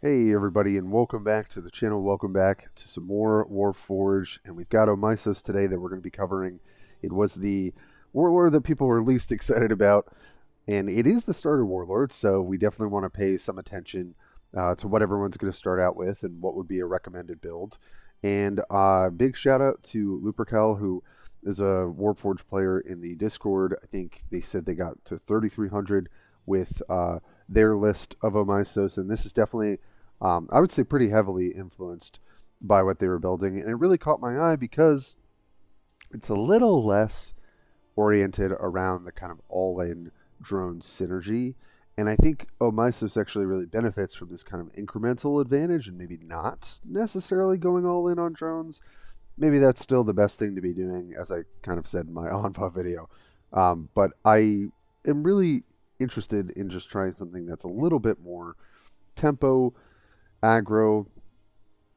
Hey everybody, and welcome back to the channel. Welcome back to some more Warpforge, and we've got Omisos today that we're going to be covering. It was the warlord that people were least excited about, and it is the starter warlord, so we definitely want to pay some attention to what everyone's going to start out with and what would be a recommended build. And big shout out to Lupercal, who is a Warpforge player in the Discord. I think they said they got to 3,300 with their list of Omisos, and this is definitely, I would say, pretty heavily influenced by what they were building. And it really caught my eye because it's a little less oriented around the kind of all-in drone synergy. And I think Omisos actually really benefits from this kind of incremental advantage and maybe not necessarily going all in on drones. Maybe that's still the best thing to be doing, as I kind of said in my Enva video. But I am really interested in just trying something that's a little bit more tempo, aggro,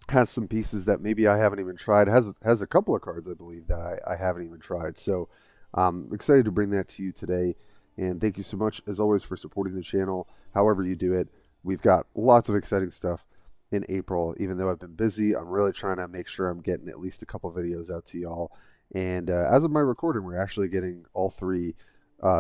has some pieces that maybe I haven't even tried, has a couple of cards I believe that I haven't even tried. So excited to bring that to you today. And thank you so much, as always, for supporting the channel, however you do it. We've got lots of exciting stuff in April. Even though I've been busy, I'm really trying to make sure I'm getting at least a couple videos out to y'all. And as of my recording, we're actually getting all three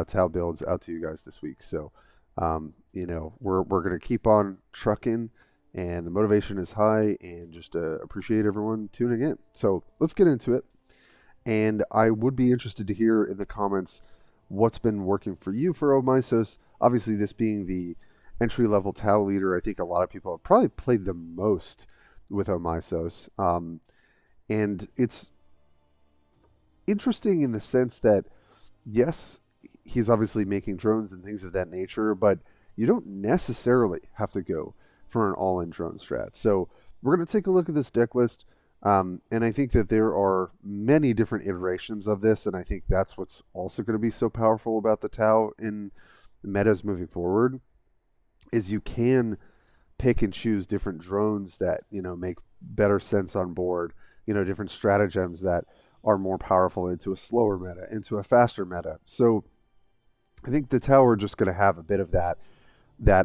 Tau builds out to you guys this week. So, we're going to keep on trucking, and the motivation is high, and just appreciate everyone tuning in. So let's get into it. And I would be interested to hear in the comments what's been working for you for Omisos. Obviously, this being the entry-level Tau leader, I think a lot of people have probably played the most with Omisos. And it's interesting in the sense that, yes, he's obviously making drones and things of that nature, but you don't necessarily have to go for an all-in drone strat. So we're going to take a look at this deck list, and I think that there are many different iterations of this, and I think that's what's also going to be so powerful about the Tau in metas moving forward, is you can pick and choose different drones that make better sense on board, different stratagems that are more powerful into a slower meta, into a faster meta. So I think the Tau are just going to have a bit of that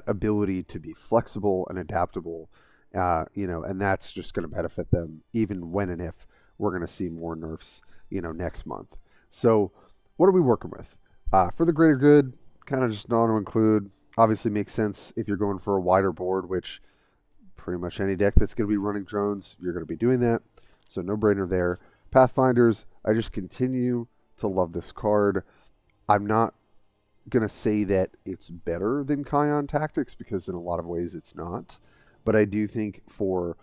ability to be flexible and adaptable, and that's just going to benefit them even when and if we're going to see more nerfs, next month. So what are we working with? For the greater good, kind of just non to include, obviously makes sense if you're going for a wider board, which pretty much any deck that's going to be running drones, you're going to be doing that. So no brainer there. Pathfinders, I just continue to love this card. I'm not going to say that it's better than Kion Tactics, because in a lot of ways it's not. But I do think for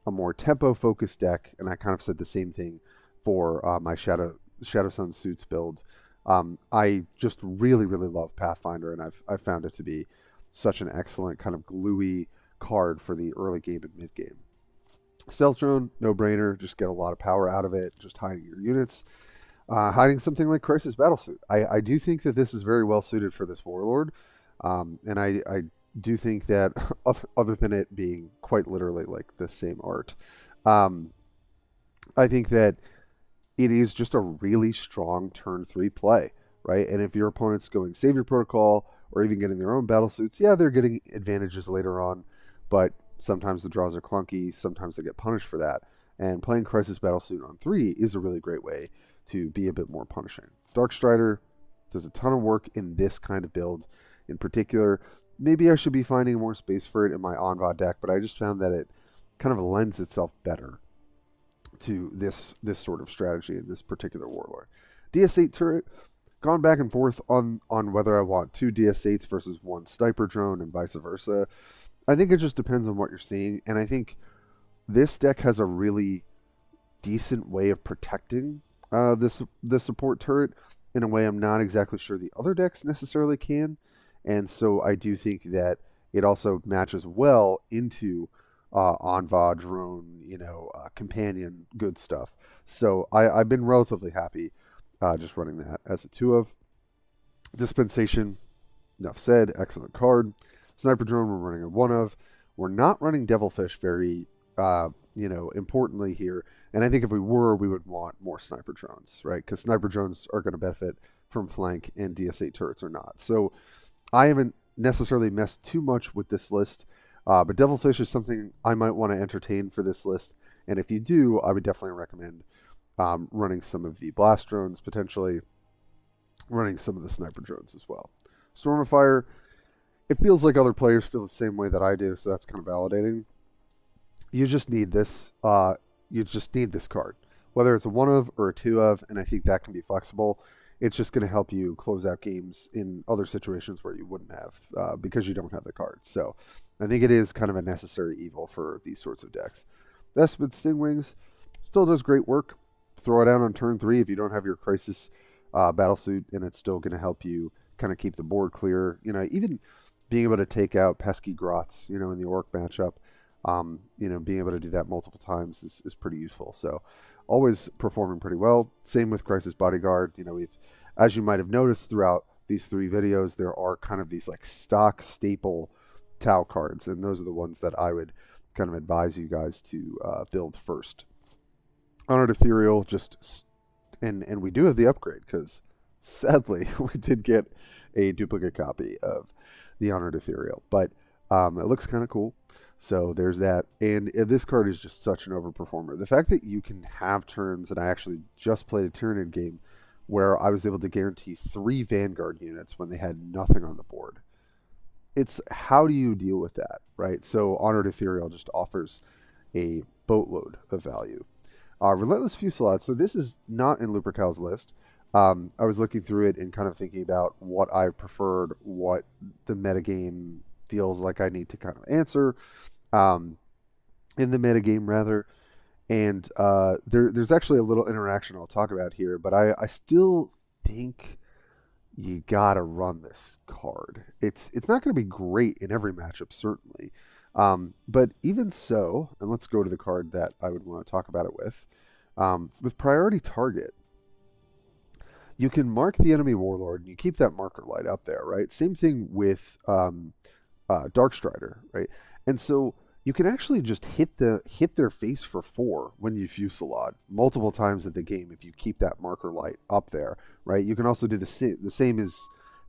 a more tempo-focused deck, and I kind of said the same thing for my Shadow Sun Suits build, I just really, really love Pathfinder, and I've found it to be such an excellent kind of gluey card for the early game and mid game. Stealth Drone, no-brainer, just get a lot of power out of it, just hiding your units. Hiding something like Crisis Battlesuit. I do think that this is very well suited for this Warlord, and I do think that other than it being quite literally like the same art, I think that it is just a really strong turn 3 play, right? And if your opponent's going Savior Protocol or even getting their own Battlesuits, yeah, they're getting advantages later on, but sometimes the draws are clunky, sometimes they get punished for that. And playing Crisis Battlesuit on 3 is a really great way to be a bit more punishing. Dark Strider does a ton of work in this kind of build in particular. Maybe I should be finding more space for it in my Enva deck, but I just found that it kind of lends itself better to this sort of strategy in this particular Warlord. DS8 turret, gone back and forth on whether I want 2 DS8s versus 1 Sniper Drone and vice versa. I think it just depends on what you're seeing, and I think this deck has a really decent way of protecting this support turret in a way I'm not exactly sure the other decks necessarily can. And so I do think that it also matches well into Enva, Drone, companion, good stuff. So I've been relatively happy just running that as a 2 of. Dispensation, enough said, excellent card. Sniper Drone, we're running a 1 of. We're not running Devilfish very importantly here. And I think if we were, we would want more Sniper Drones, right? Because Sniper Drones are going to benefit from flank, and DS8 turrets are not. So I haven't necessarily messed too much with this list. But Devilfish is something I might want to entertain for this list. And if you do, I would definitely recommend running some of the blast drones, potentially running some of the sniper drones as well. Storm of Fire, it feels like other players feel the same way that I do, so that's kind of validating. You just need this. You just need this card, whether it's a 1 of or a 2 of, and I think that can be flexible. It's just going to help you close out games in other situations where you wouldn't have because you don't have the card. So I think it is kind of a necessary evil for these sorts of decks. Vespid Stingwings still does great work. Throw it out on turn 3 if you don't have your Crisis Battlesuit, and it's still going to help you kind of keep the board clear. You know, even being able to take out pesky Grots, you know, in the Orc matchup, you know, being able to do that multiple times is pretty useful. So always performing pretty well. Same with Crisis Bodyguard. You know, as you might have noticed throughout these 3 videos, there are kind of these like stock staple Tau cards, and those are the ones that I would kind of advise you guys to build first. Honored Ethereal, and we do have the upgrade because sadly we did get a duplicate copy of the Honored Ethereal, but it looks kind of cool. So there's that. And this card is just such an overperformer. The fact that you can have turns, and I actually just played a Tyranid game where I was able to guarantee 3 Vanguard units when they had nothing on the board. It's how do you deal with that, right? So Honored Ethereal just offers a boatload of value. Relentless Fusillade. So this is not in Lupercal's list. I was looking through it and kind of thinking about what I preferred, what the metagame feels like I need to kind of answer in the metagame rather. And there's actually a little interaction I'll talk about here, but I still think you gotta run this card. It's not going to be great in every matchup, certainly. But even so, and let's go to the card that I would want to talk about it with Priority Target. You can mark the enemy warlord, and you keep that marker light up there, right? Same thing with Darkstrider, right? And so you can actually just hit their face for 4 when you Fusillade multiple times in the game if you keep that marker light up there, right? You can also do the same as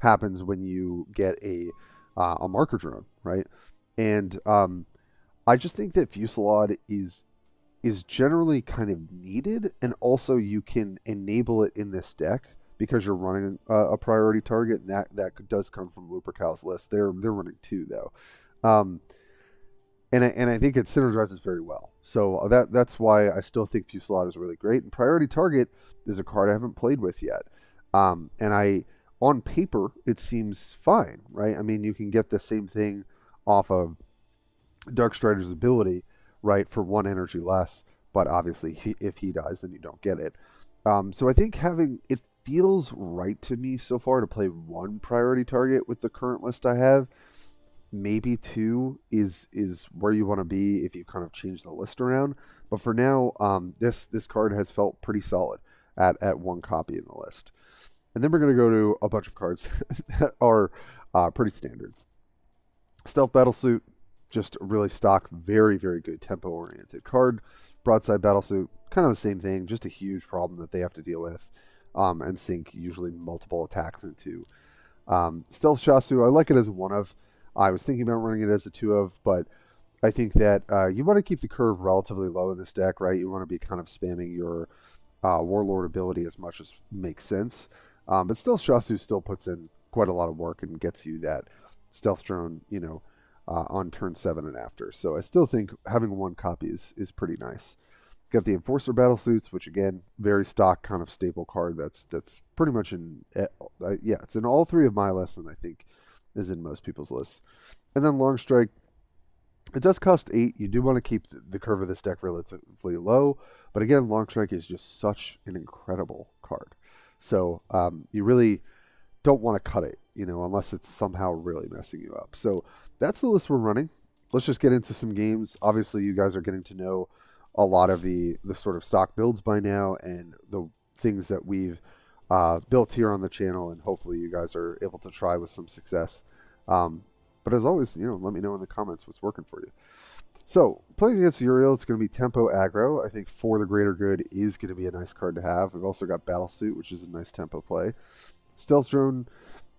happens when you get a marker drone, right? And I just think that Fusillade is generally kind of needed, and also you can enable it in this deck because you're running a priority target, and that does come from Lupercal's list. They're running 2 though, and I think it synergizes very well. So that's why I still think Fusillade is really great. And priority target is a card I haven't played with yet, and on paper it seems fine, right? I mean, you can get the same thing off of Darkstrider's ability, right, for 1 energy less, but obviously if he dies, then you don't get it. So I think it feels right to me so far to play 1 priority target with the current list I have. Maybe 2 is where you want to be if you kind of change the list around. But for now, this card has felt pretty solid at 1 copy in the list. And then we're going to go to a bunch of cards that are pretty standard. Stealth Battlesuit, just really stock, very, very good tempo-oriented card. Broadside Battlesuit, kind of the same thing, just a huge problem that they have to deal with and sink usually multiple attacks into. Stealth Shasu, I like it as a 1 of. I was thinking about running it as a 2 of, but I think that you want to keep the curve relatively low in this deck, right? You want to be kind of spamming your Warlord ability as much as makes sense. But Stealth Shasu still puts in quite a lot of work and gets you that stealth drone, you know, on turn 7 and after. So I still think having 1 copy is pretty nice. Got the Enforcer Battlesuits, which again, very stock kind of staple card. That's pretty much in, it's in all 3 of my lists, and I think is in most people's lists. And then Long Strike, it does cost 8. You do want to keep the curve of this deck relatively low, but again, Long Strike is just such an incredible card. So you really don't want to cut it, you know, unless it's somehow really messing you up. So that's the list we're running. Let's just get into some games. Obviously, you guys are getting to know a lot of the sort of stock builds by now and the things that we've built here on the channel, and hopefully you guys are able to try with some success. But as always, you know, let me know in the comments what's working for you. So, playing against Uriel, it's going to be tempo aggro. I think For the Greater Good is going to be a nice card to have. We've also got Battlesuit, which is a nice tempo play. Stealth Drone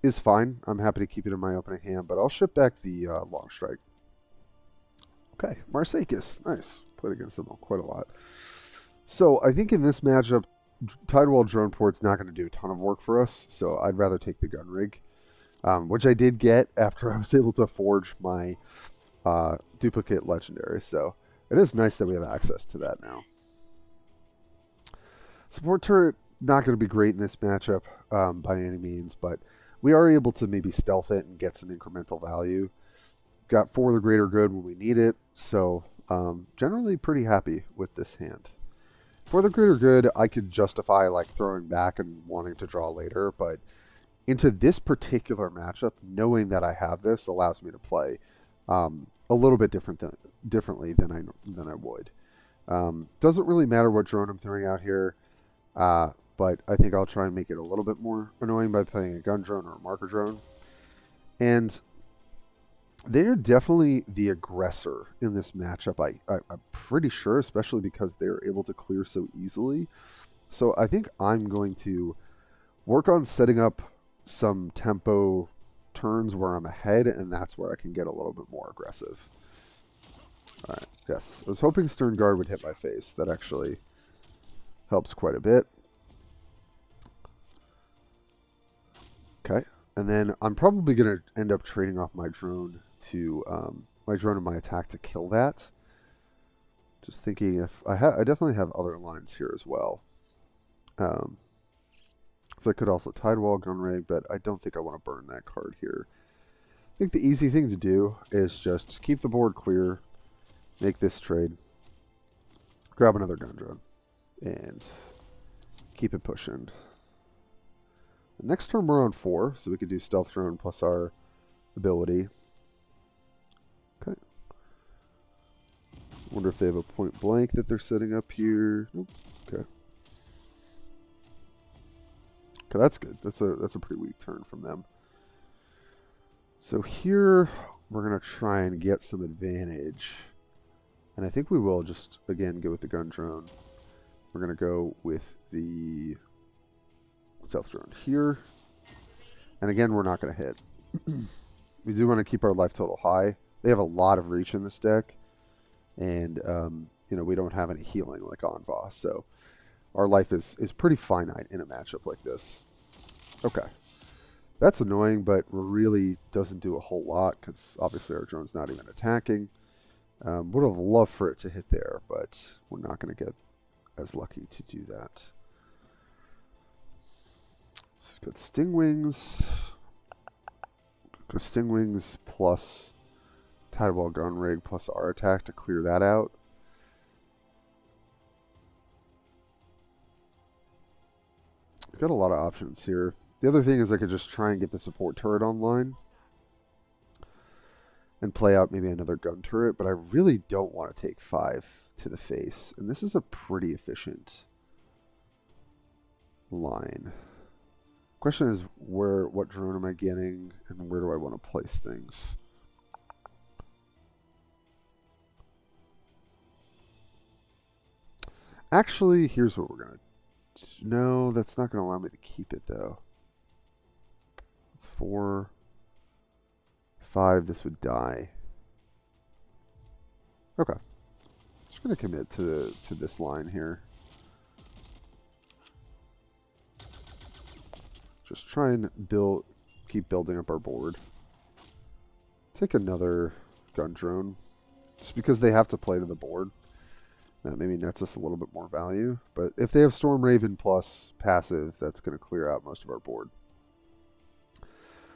is fine. I'm happy to keep it in my opening hand, but I'll ship back the Long Strike. Okay, Marsekis. Nice. Played against them quite a lot. So I think in this matchup, Tidewall Drone Port's not going to do a ton of work for us, so I'd rather take the gun rig, which I did get after I was able to forge my duplicate legendary. So it is nice that we have access to that now. Support turret, not going to be great in this matchup by any means, but we are able to maybe stealth it and get some incremental value. Got for the greater good when we need it, so generally pretty happy with this hand. For the greater good, I could justify like throwing back and wanting to draw later, but into this particular matchup, knowing that I have this allows me to play a little bit differently than I would. Doesn't really matter what drone I'm throwing out here, but I think I'll try and make it a little bit more annoying by playing a gun drone or a marker drone. And they're definitely the aggressor in this matchup. I'm pretty sure, especially because they're able to clear so easily. So I think I'm going to work on setting up some tempo turns where I'm ahead, and that's where I can get a little bit more aggressive. All right, yes. I was hoping Stern Guard would hit my face. That actually helps quite a bit. Okay, and then I'm probably going to end up trading off my drone to and my attack to kill that. Just thinking if I definitely have other lines here as well. So I could also Tidewall Gun Rig, but I don't think I want to burn that card here. I think the easy thing to do is just keep the board clear, make this trade, grab another gun drone, and keep it pushing. The next turn we're on 4, so we could do Stealth Drone plus our ability. Okay. Wonder if they have a point blank that they're setting up here. Nope. Okay. Okay, that's good. That's a pretty weak turn from them. So here we're gonna try and get some advantage, and I think we will just again go with the gun drone. We're gonna go with the stealth drone here, and again we're not gonna hit. We do want to keep our life total high. They have a lot of reach in this deck, and we don't have any healing like on Voss, so our life is pretty finite in a matchup like this. Okay. That's annoying, but really doesn't do a whole lot because obviously our drone's not even attacking. Would have loved for it to hit there, but we're not going to get as lucky to do that. So we've got Sting Wings. Sting Wings plus Tidewall Gun Rig plus our attack to clear that out. We've got a lot of options here. The other thing is I could just try and get the support turret online and play out maybe another gun turret, but I really don't want to take 5 to the face. And this is a pretty efficient line. Question is what drone am I getting and where do I want to place things? Actually, here's what we're going to do. No, that's not going to allow me to keep it though. It's 4, 5. This would die. Okay, just going to commit to this line here. Just try and keep building up our board. Take another gun drone, just because they have to play to the board. That maybe nets us a little bit more value. But if they have Storm Raven plus passive, that's going to clear out most of our board.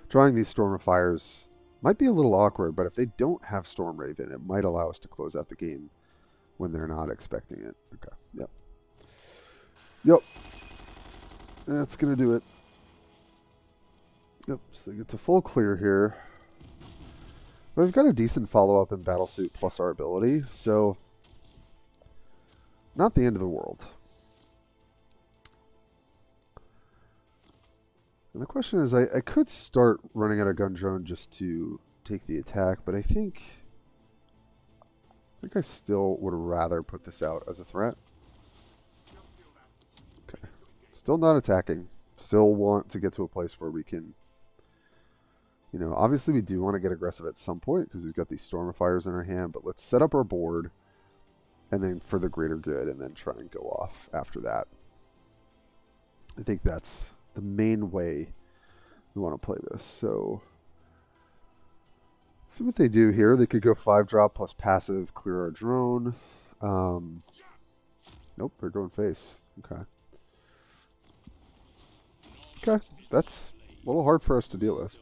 Drawing these Storm of Fires might be a little awkward, but if they don't have Storm Raven, it might allow us to close out the game when they're not expecting it. Okay, yep. Yep. That's going to do it. Yep, so they get to full clear here. But we've got a decent follow-up in Battlesuit plus our ability, so not the end of the world. And the question is, I could start running out a gun drone just to take the attack, but I think I still would rather put this out as a threat. Okay. Still not attacking. Still want to get to a place where we can You know, obviously we do want to get aggressive at some point because we've got these Stormifiers in our hand, but let's set up our board and then for the greater good and then try and go off after that. I think that's the main way we want to play this. So, see what they do here. They could go 5-drop plus passive, clear our drone. Nope, they're going face. Okay. Okay, that's a little hard for us to deal with.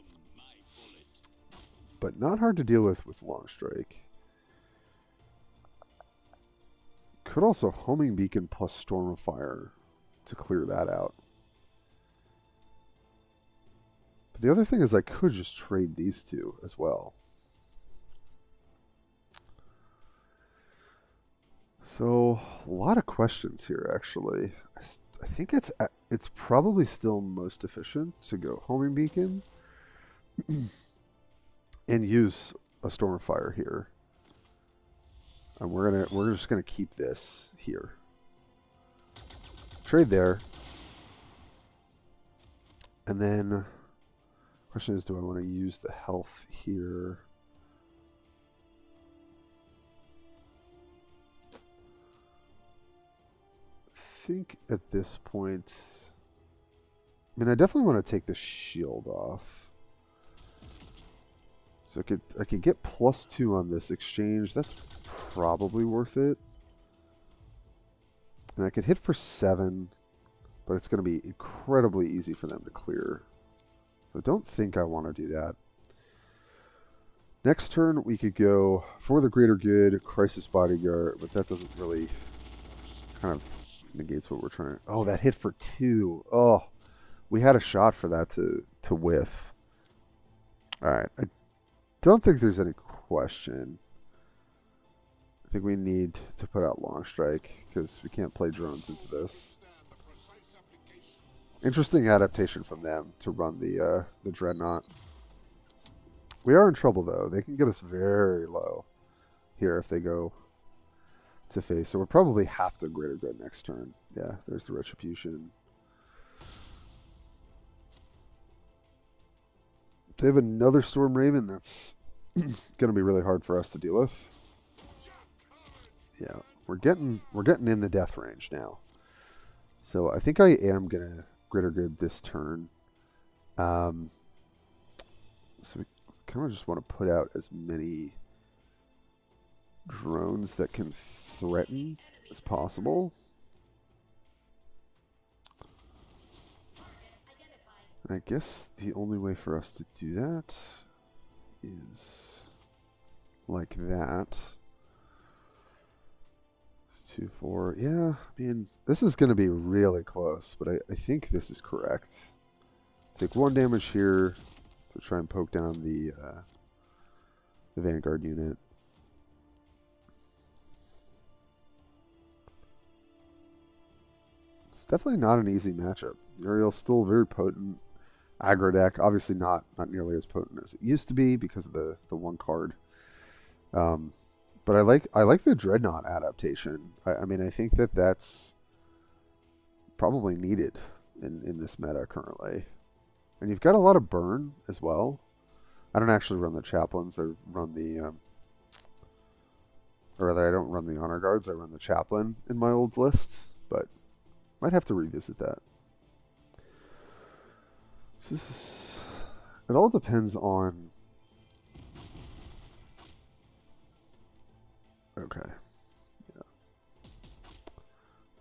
But not hard to deal with Long Strike. Could also Homing Beacon plus Storm of Fire to clear that out. But the other thing is I could just trade these two as well. So, a lot of questions here, actually. I think it's probably still most efficient to go Homing Beacon and use a Storm of Fire here. And we're just gonna keep this here. Trade there. And then question is, do I want to use the health here? I think at this point, I mean, I definitely want to take the shield off. So I could get +2 on this exchange. That's probably worth it. And I could hit for 7, but it's going to be incredibly easy for them to clear. So I don't think I want to do that. Next turn, we could go for the greater good, Crisis Bodyguard, but that doesn't really kind of negates what we're trying. Oh, that hit for 2. Oh, we had a shot for that to whiff. All right, I don't think there's any question. I think we need to put out Long Strike because we can't play drones into this. Interesting adaptation from them to run the Dreadnought. We are in trouble though. They can get us very low here if they go to face. So we'll probably have to greater good next turn. Yeah, there's the Retribution. They have another Storm Raven. That's going to be really hard for us to deal with. Yeah, we're getting in the death range now. So I think I am going to greater good this turn. So we kind of just want to put out as many drones that can threaten as possible. And I guess the only way for us to do that is like that. It's 2, 4. Yeah, I mean, this is going to be really close, but I think this is correct. Take 1 damage here to try and poke down the Vanguard unit. It's definitely not an easy matchup. Uriel's still very potent. Aggro deck, obviously not nearly as potent as it used to be because of the 1 card. But I like the Dreadnought adaptation. I mean, I think that's probably needed in this meta currently. And you've got a lot of burn as well. I don't actually run the Chaplains. I run the... or rather, I don't run the Honor Guards. I run the Chaplain in my old list. But might have to revisit that. So it all depends on... Okay.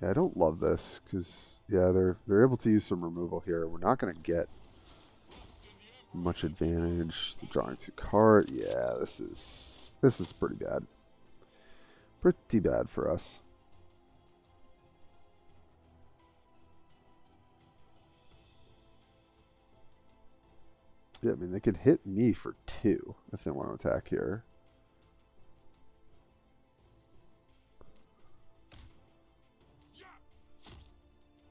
Yeah, I don't love this because yeah, they're able to use some removal here. We're not going to get much advantage. The drawing 2 card. Yeah, this is pretty bad. Pretty bad for us. Yeah, I mean, they could hit me for 2 if they want to attack here.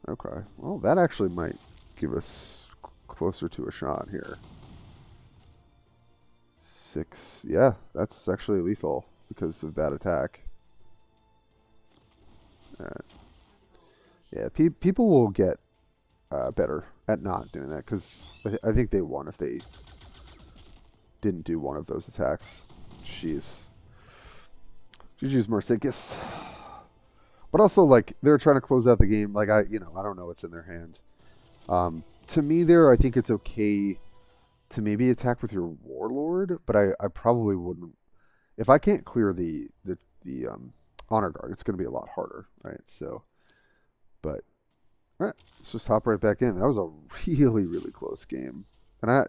Okay, well, that actually might give us closer to a shot here. 6, yeah, that's actually lethal because of that attack. Yeah, people will get better at not doing that because I think they won if they didn't do one of those attacks. Jeez. GG's Marsikis. But also, like, they're trying to close out the game. Like, I don't know what's in their hand. To me there, I think it's okay to maybe attack with your Warlord, but I probably wouldn't. If I can't clear the Honor Guard, it's going to be a lot harder, right? So, but, all right, let's just hop right back in. That was a really, really close game. And I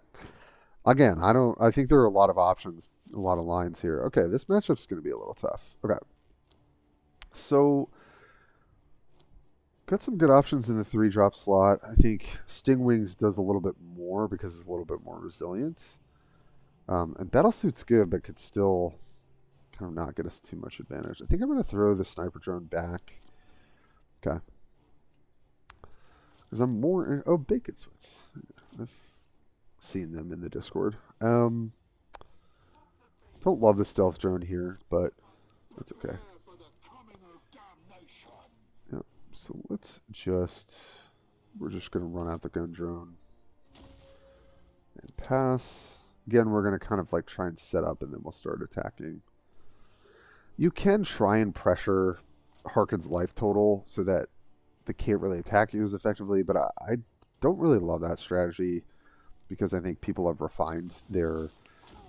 think there are a lot of options, a lot of lines here. Okay, this matchup's going to be a little tough. Okay. So, got some good options in the 3-drop slot. I think Stingwings does a little bit more because it's a little bit more resilient. And Battlesuit's good, but could still kind of not get us too much advantage. I think I'm going to throw the Sniper Drone back. Okay. Because I'm more... Oh, Bacon Sweats. I've seen them in the Discord. Don't love the Stealth Drone here, but that's okay. Yep. So let's just... We're just going to run out the Gun Drone. And pass. Again, we're going to kind of like try and set up and then we'll start attacking. You can try and pressure Harken's life total so that they can't really attack you as effectively, but I don't really love that strategy because I think people have refined their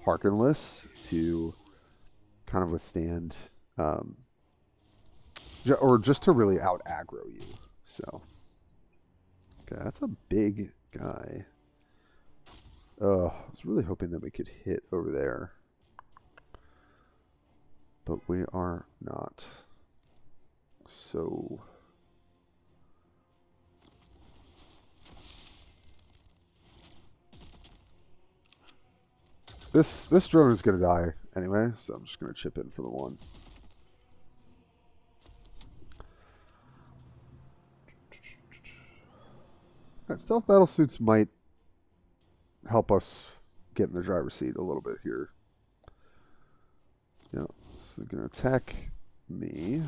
Harken lists to kind of withstand, or just to really out aggro you. So, okay, that's a big guy. I was really hoping that we could hit over there. But we are not. So... This drone is going to die anyway, so I'm just going to chip in for the one. Right, stealth battlesuits might help us get in the driver's seat a little bit here. Yeah, so they're going to attack me,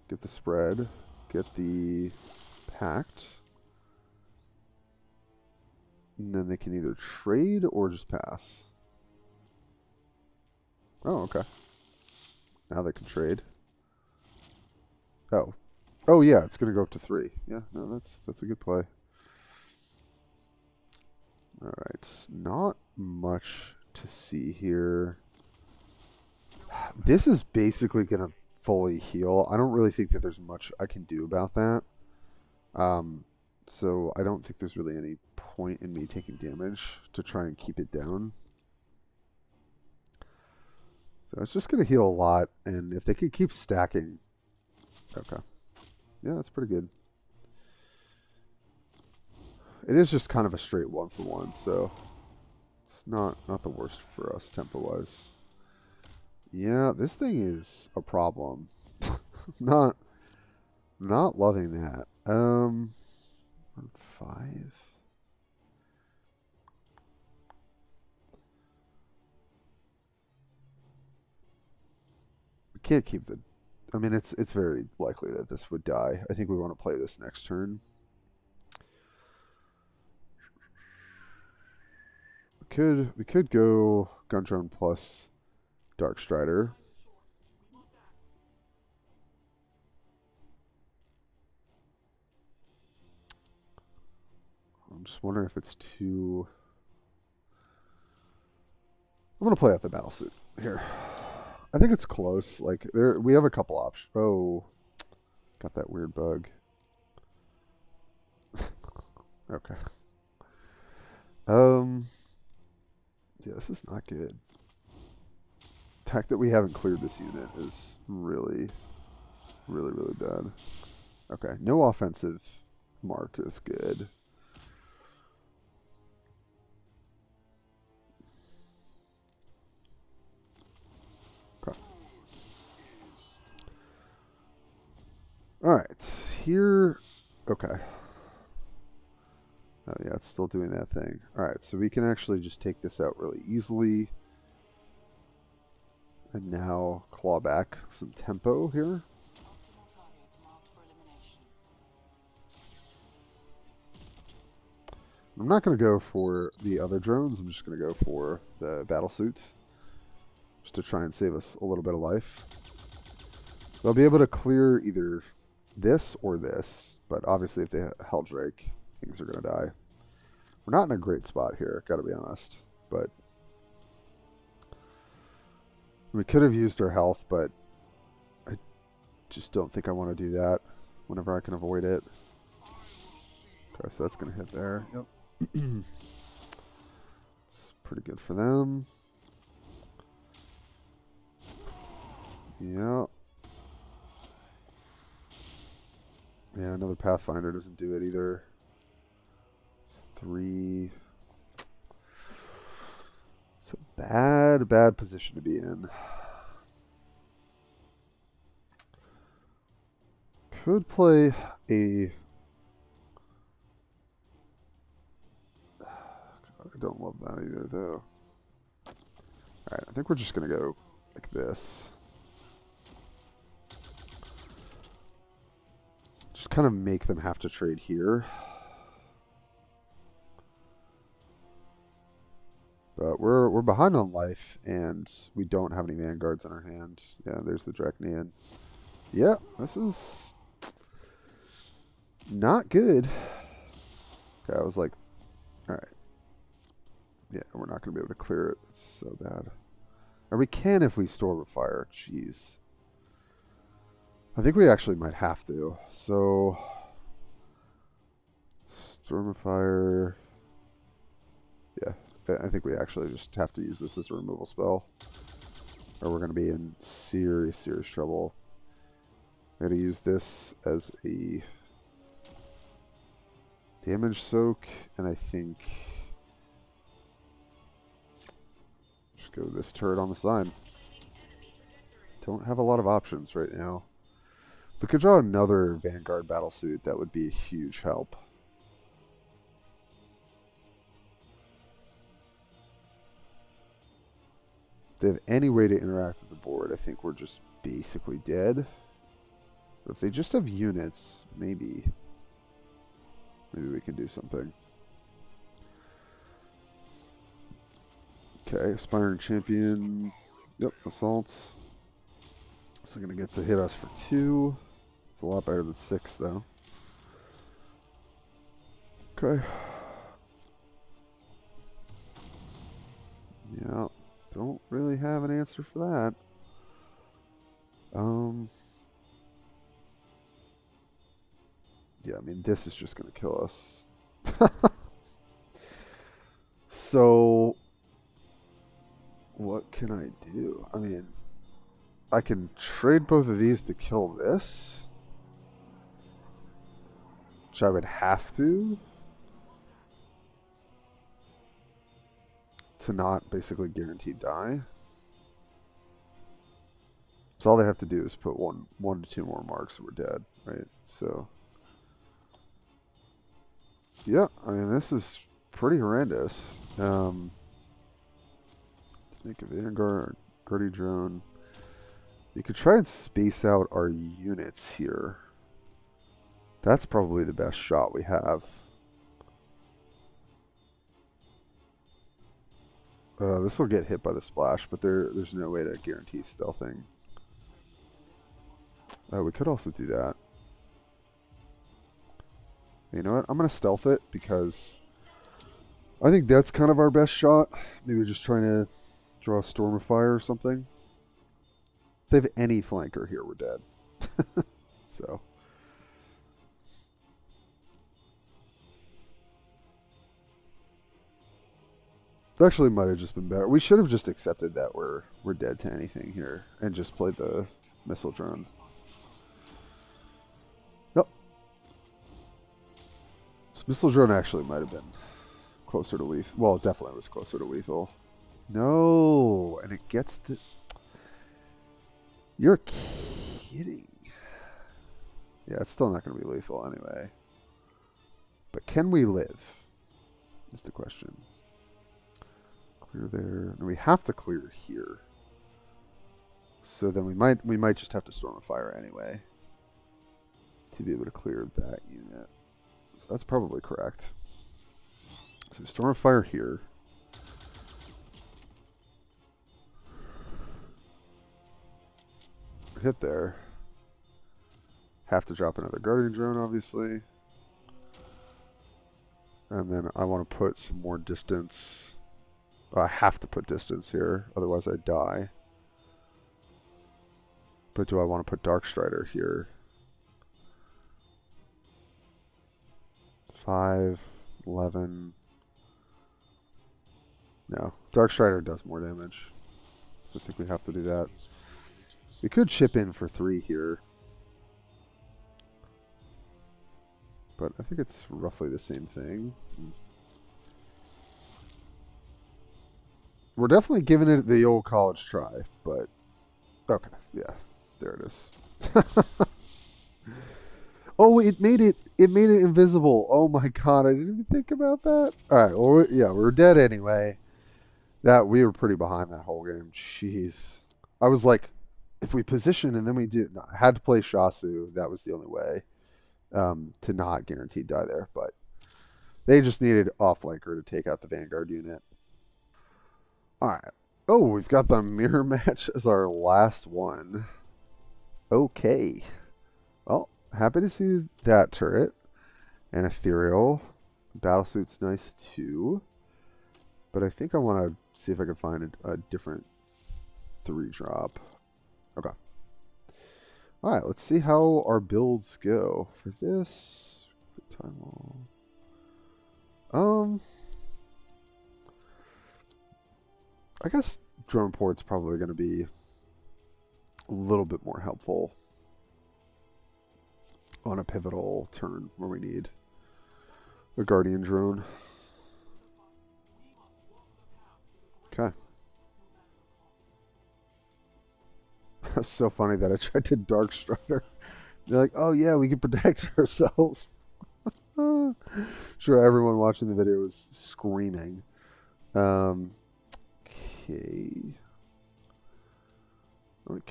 get the spread, get the pact, and then they can either trade or just pass. Oh, okay. Now they can trade. Oh. Oh, yeah, it's going to go up to 3. Yeah, no, that's a good play. All right, not much to see here. This is basically going to fully heal. I don't really think that there's much I can do about that. So I don't think there's really any point in me taking damage to try and keep it down. So it's just going to heal a lot, and if they can keep stacking... Okay. Yeah, that's pretty good. It is just kind of a straight 1-for-1, so it's not the worst for us tempo-wise. Yeah, this thing is a problem. not loving that. 5. We can't keep the... I mean, it's very likely that this would die. I think we want to play this next turn. We could go Gun Drone plus Dark Strider. I'm just wondering if it's too... I'm going to play out the Battlesuit here. I think it's close. Like, we have a couple options. Oh, got that weird bug. Okay. Yeah, this is not good. The fact that we haven't cleared this unit is really, really, really bad. Okay, no offensive mark is good. Okay. All right, here. Okay. Oh yeah, it's still doing that thing. All right, so we can actually just take this out really easily. And now claw back some tempo here. I'm not going to go for the other drones. I'm just going to go for the battle suit. Just to try and save us a little bit of life. They'll be able to clear either this or this. But obviously if they Helldrake, things are going to die. We're not in a great spot here, got to be honest. But we could have used our health, but I just don't think I want to do that whenever I can avoid it. Okay, so that's going to hit there. Yep. It's pretty good for them. Yeah. Yeah, another Pathfinder doesn't do it either. It's 3. It's a bad position to be in. Could play a... I don't love that either, though. Alright, I think we're just going to go like this. Just kind of make them have to trade here. But we're behind on life, and we don't have any Vanguards in our hand. Yeah, there's the Draconian. Yeah, this is not good. Okay, I was like, alright. Yeah, we're not going to be able to clear it. It's so bad. Or we can if we Storm of Fire. Jeez. I think we actually might have to. So, Storm of Fire. Yeah, I think we actually just have to use this as a removal spell. Or we're going to be in serious, serious trouble. I'm going to use this as a damage soak, and I think... just go this turret on the side. Don't have a lot of options right now. If we could draw another Vanguard battlesuit, that would be a huge help. If they have any way to interact with the board, I think we're just basically dead. But if they just have units, maybe we can do something. Okay, Aspiring Champion. Yep, Assault. So going to get to hit us for 2. It's a lot better than 6, though. Okay. Yeah, don't really have an answer for that. Yeah, I mean, this is just going to kill us. So, what can I do? I mean, I can trade both of these to kill this, which I would have to not basically guaranteed die. So all they have to do is put one to 2 more marks and we're dead, right? So, yeah, I mean, this is pretty horrendous. Make a Vanguard, Guardy Drone. You could try and space out our units here. That's probably the best shot we have. This will get hit by the splash, but there's no way to guarantee stealthing. We could also do that. You know what? I'm going to stealth it because I think that's kind of our best shot. Maybe just trying to draw a Storm of Fire or something. If they have any flanker here, we're dead. So. It actually might have just been better. We should have just accepted that we're dead to anything here and just played the missile drone. Yep. This missile drone actually might have been closer to lethal. Well, it definitely was closer to lethal. No, and it gets the... You're kidding. Yeah, it's still not going to be lethal anyway. But can we live? Is the question. Clear there. No, we have to clear here. So then we might just have to Storm of Fire anyway to be able to clear that unit. So that's probably correct. So Storm of Fire here. Hit there. Have to drop another Guardian Drone, obviously. And then I want to put some more distance. I have to put distance here, otherwise I die. But do I want to put Darkstrider here? 5, 11. No, Darkstrider does more damage. So I think we have to do that. We could chip in for 3 here. But I think it's roughly the same thing. We're definitely giving it the old college try, but okay, yeah, there it is. Oh, it made it invisible. Oh my god, I didn't even think about that. All right, well, yeah, we're dead anyway. That we were pretty behind that whole game. Jeez, I was like, if we position and then we did, no, I had to play Shasu. That was the only way to not guaranteed die there. But they just needed off-flanker to take out the Vanguard unit. All right. Oh, we've got the mirror match as our last one. Okay. Well, happy to see that turret. And Ethereal. Battlesuit's nice too. But I think I want to see if I can find a different 3-drop. Okay. All right, let's see how our builds go. For this, time wall. I guess drone port's probably going to be a little bit more helpful on a pivotal turn where we need a Guardian drone. Okay. It's so funny that I tried to Dark Strider. They're like, oh yeah, we can protect ourselves. Sure, everyone watching the video was screaming. Okay. We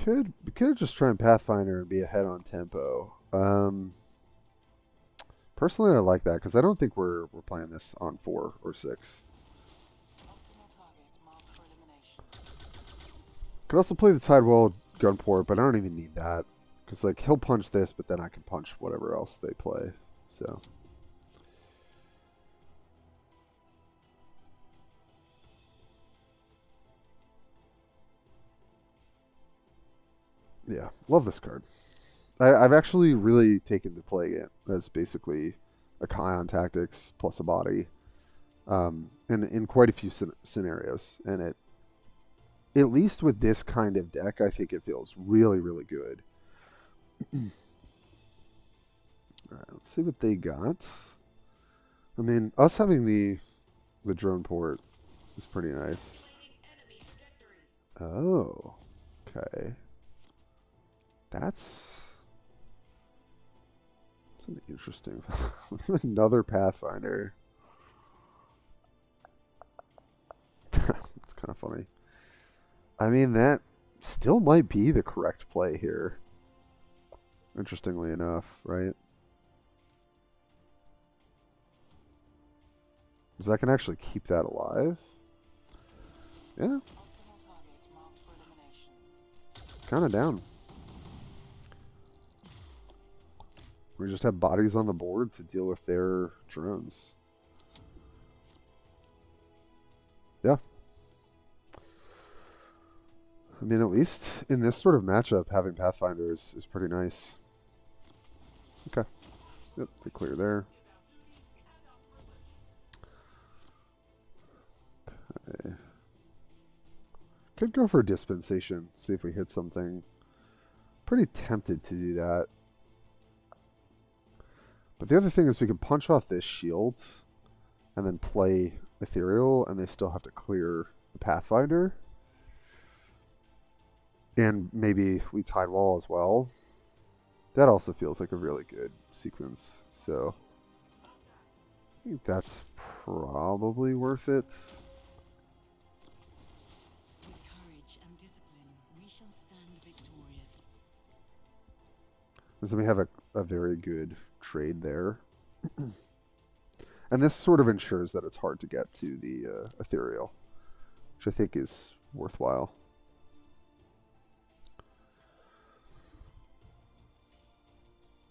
could just try and Pathfinder and be ahead on tempo. Personally, I like that because I don't think we're playing this on 4 or 6. Could also play the Tidewall Gunport, but I don't even need that because like he'll punch this, but then I can punch whatever else they play. So. Yeah, love this card. I've actually really taken to playing it as basically a Kion Tactics plus a body, in quite a few scenarios. And it, at least with this kind of deck, I think it feels really, really good. All right, let's see what they got. I mean, us having the drone port is pretty nice. Oh, okay. That's an interesting. Another Pathfinder. It's kind of funny. I mean, that still might be the correct play here. Interestingly enough, right? Because I can actually keep that alive. Yeah. Kind of down. We just have bodies on the board to deal with their drones. Yeah. I mean, at least in this sort of matchup, having Pathfinder is pretty nice. Okay. Yep, they clear there. Okay. Could go for a dispensation, see if we hit something. Pretty tempted to do that. But the other thing is we can punch off this shield and then play Ethereal, and they still have to clear the Pathfinder. And maybe we Tidewall as well. That also feels like a really good sequence. So I think that's probably worth it. With courage and discipline, we shall stand victorious. So we have a very good trade there. And this sort of ensures that it's hard to get to the ethereal, which I think is worthwhile.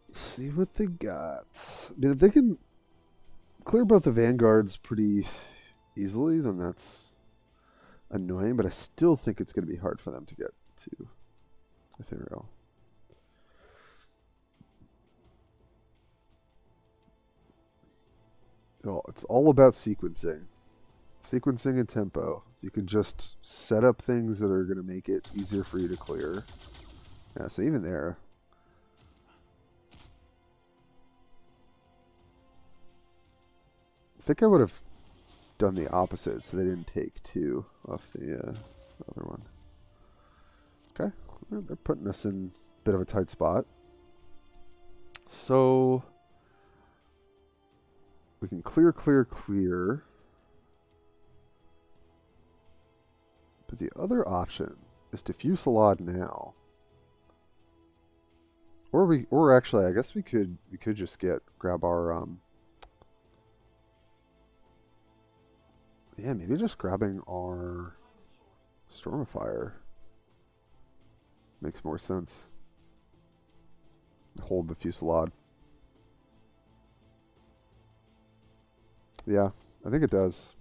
Let's see what they got. I mean, if they can clear both the vanguards pretty easily, then that's annoying, but I still think it's going to be hard for them to get to ethereal. Well, it's all about sequencing. Sequencing and tempo. You can just set up things that are going to make it easier for you to clear. Yeah, so even there. I think I would have done the opposite so they didn't take 2 off the other one. Okay, well, they're putting us in a bit of a tight spot. So we can clear. But the other option is to fusillade now. Or actually I guess we could just grab our yeah, maybe just grabbing our Storm of Fire makes more sense. Hold the fusillade. Yeah, I think it does.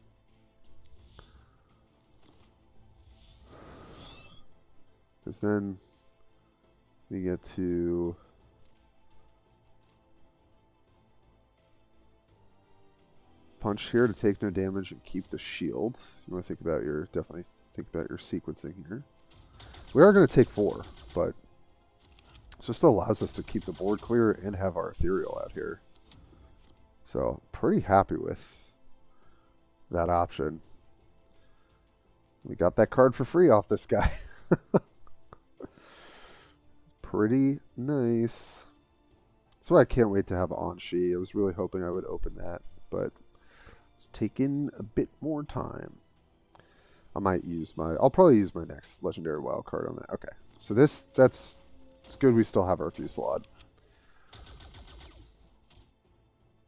Because then we get to punch here to take no damage and keep the shield. You want to think about definitely think about your sequencing here. We are going to take 4, but it just allows us to keep the board clear and have our ethereal out here. So pretty happy with that option. We got that card for free off this guy. Pretty nice. That's why I can't wait to have Anshi. I was really hoping I would open that, but it's taking a bit more time. I'll probably use my next legendary wild card on that. Okay. So it's good we still have our fusillade.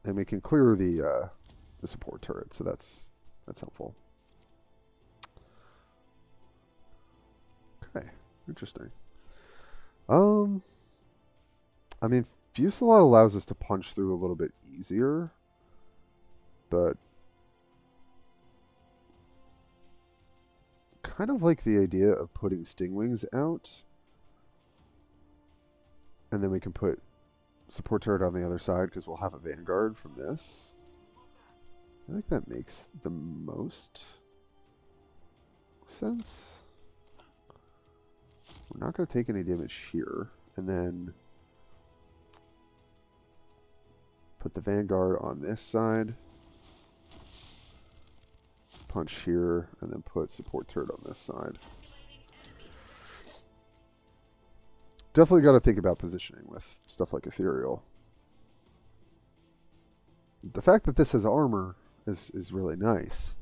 And we can clear the support turret, so that's helpful. Okay, interesting. I mean, fusillade allows us to punch through a little bit easier, but kind of like the idea of putting Stingwings out, and then we can put support turret on the other side because we'll have a vanguard from this. I think that makes the most sense. We're not going to take any damage here, and then put the vanguard on this side, punch here, and then put support turret on this side. Definitely got to think about positioning with stuff like ethereal. The fact that this has armor is really nice.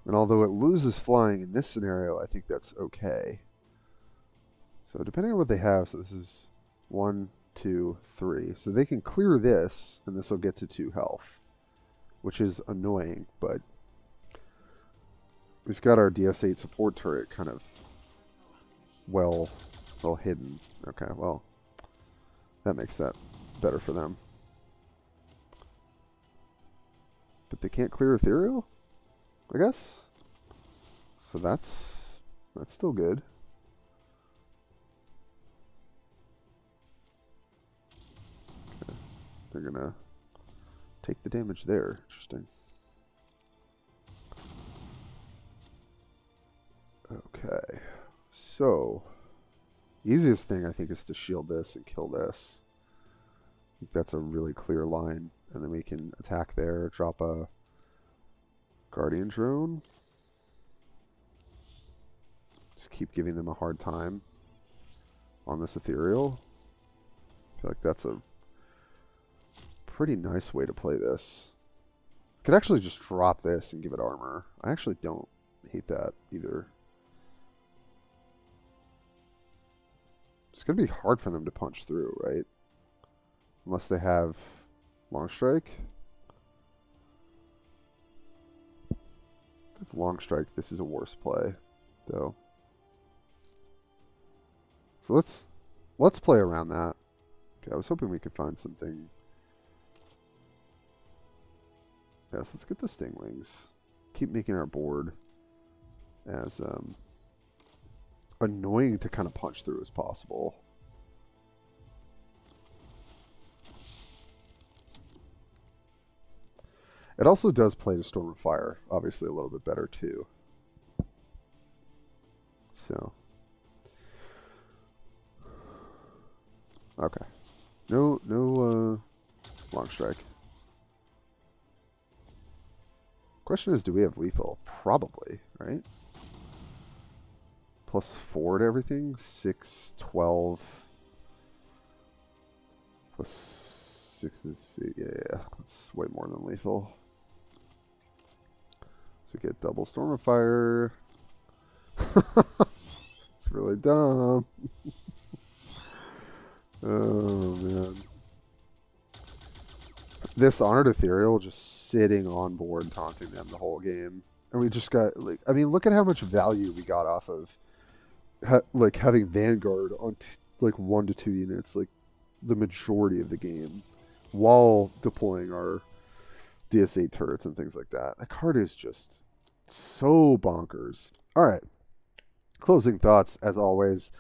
And although it loses flying in this scenario, I think that's okay. So depending on what they have, so this is 1, 2, 3. So they can clear this, and this will get to 2 health, which is annoying, but we've got our DS8 support turret kind of well hidden. Okay, well, that makes that better for them. But they can't clear ethereal, I guess. So that's still good. Okay. They're gonna take the damage there. Interesting. Okay, so easiest thing I think is to shield this and kill this. I think that's a really clear line, and then we can attack there, drop a guardian drone. Just keep giving them a hard time on this ethereal. I feel like that's a pretty nice way to play this. Could actually just drop this and give it armor. I actually don't hate that either. It's going to be hard for them to punch through, right? Unless they have long strike. With Long Strike, this is a worse play, though. So let's play around that. Okay, I was hoping we could find something. Yes, let's get the Stingwings. Keep making our board as annoying to kind of punch through as possible. It also does play to Storm of Fire, obviously a little bit better too. So, okay, no Long Strike. Question is, do we have lethal? Probably, right? +4 to everything. 6, 12. +6 is, yeah, that's way more than lethal. So we get double Storm of Fire. It's really dumb. Oh, man. This Honored Ethereal just sitting on board taunting them the whole game. And we just got, like, I mean, look at how much value we got off of, like, having Vanguard on, like, 1 to 2 units, like, the majority of the game, while deploying our DS8 turrets and things like that. That card is just so bonkers. All right. Closing thoughts, as always.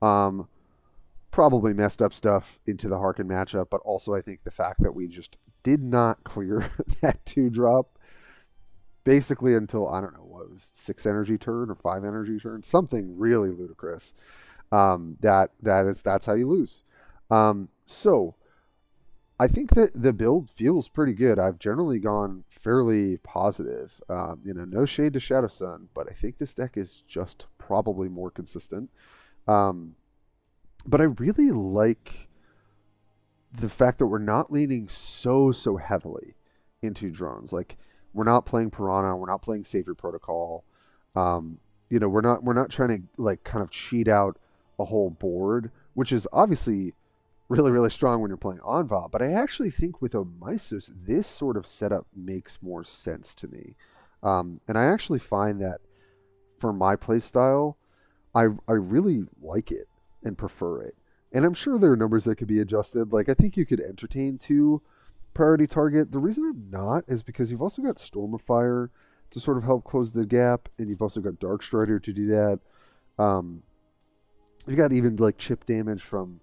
Probably messed up stuff into the Harrken matchup, but also I think the fact that we just did not clear that 2-drop basically until, I don't know, what was it, 6 energy turn or 5 energy turn? Something really ludicrous. That's how you lose. So I think that the build feels pretty good. I've generally gone fairly positive. No shade to Shadow Sun, but I think this deck is just probably more consistent. But I really like the fact that we're not leaning so heavily into drones. Like, we're not playing Piranha, we're not playing Savior Protocol. We're not trying to, like, kind of cheat out a whole board, which is obviously really strong when you're playing Anva, but I actually think with Omysos, this sort of setup makes more sense to me. And I actually find that for my play style, I really like it and prefer it. And I'm sure there are numbers that could be adjusted. Like, I think you could entertain 2 priority target. The reason I'm not is because you've also got Storm of Fire to sort of help close the gap, and you've also got Dark Strider to do that. You've got even, like, chip damage from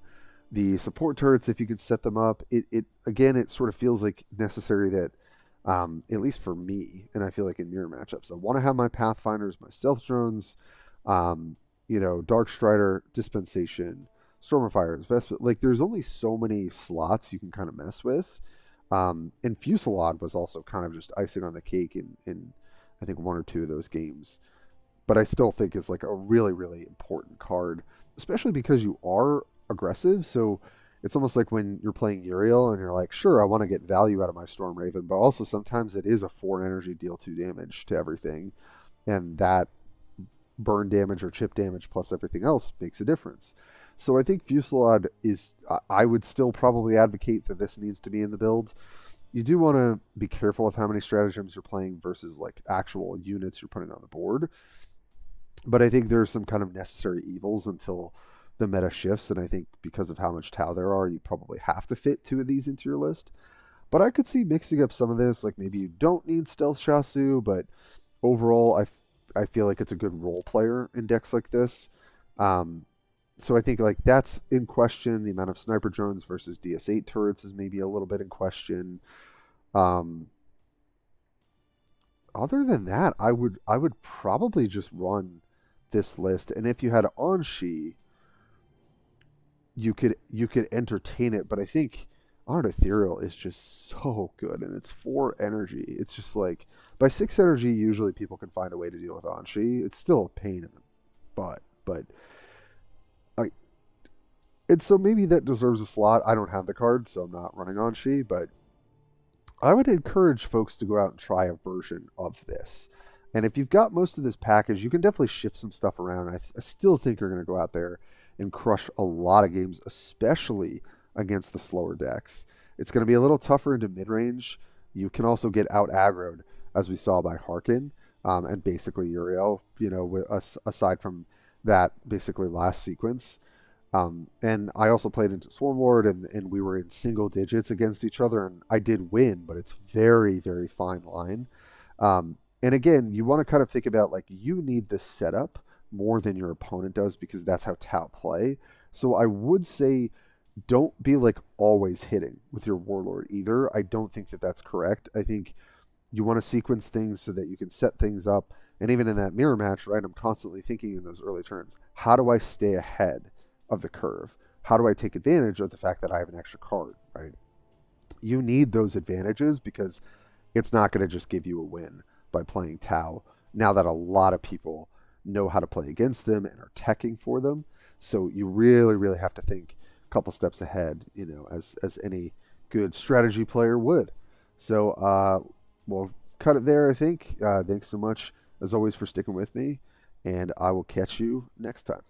the support turrets if you can set them up. It sort of feels like necessary that, at least for me, and I feel like in mirror matchups, I want to have my Pathfinders, my stealth drones, Dark Strider, Dispensation, Storm of Fire, Vespa. Like, there's only so many slots you can kind of mess with. And Fusillade was also kind of just icing on the cake in I think 1 or 2 of those games. But I still think it's like a really important card, especially because you are aggressive. So it's almost like when you're playing Uriel and you're like, sure, I want to get value out of my Storm Raven, but also sometimes it is a 4 energy deal 2 damage to everything. And that burn damage or chip damage plus everything else makes a difference. So I think Fusillade is, I would still probably advocate that this needs to be in the build. You do want to be careful of how many stratagems you're playing versus, like, actual units you're putting on the board. But I think there are some kind of necessary evils until the meta shifts, and I think because of how much Tau there are, you probably have to fit 2 of these into your list. But I could see mixing up some of this, like maybe you don't need Stealth Shasu, but overall I feel like it's a good role player in decks like this. So I think, like, that's in question. The amount of sniper drones versus DS8 turrets is maybe a little bit in question. Other than that, I would probably just run this list, and if you had Anshi, you could entertain it. But I think Honored Ethereal is just so good, and it's 4 energy. It's just like, by 6 energy, usually people can find a way to deal with Anshi. It's still a pain in the butt, but and so maybe that deserves a slot. I don't have the card, so I'm not running Anshi, but I would encourage folks to go out and try a version of this. And if you've got most of this package, you can definitely shift some stuff around. I still think you're going to go out there and crush a lot of games, especially against the slower decks. It's going to be a little tougher into mid-range. You can also get out aggroed, as we saw by Harrken. and basically Uriel, aside from that basically last sequence. And I also played into Swarmlord, and we were in single digits against each other, and I did win, but it's very, very fine line. And again, you want to kind of think about like you need the setup more than your opponent does because that's how Tau play. So I would say don't be like always hitting with your Warlord either. I don't think that that's correct. I think you want to sequence things so that you can set things up. And even in that mirror match, right, I'm constantly thinking in those early turns, how do I stay ahead of the curve? How do I take advantage of the fact that I have an extra card, right? You need those advantages because it's not going to just give you a win by playing Tau. Now that a lot of people know how to play against them and are teching for them, so you really, really have to think a couple steps ahead, as any good strategy player would. So we'll cut it there, I think. Thanks so much, as always, for sticking with me, and I will catch you next time.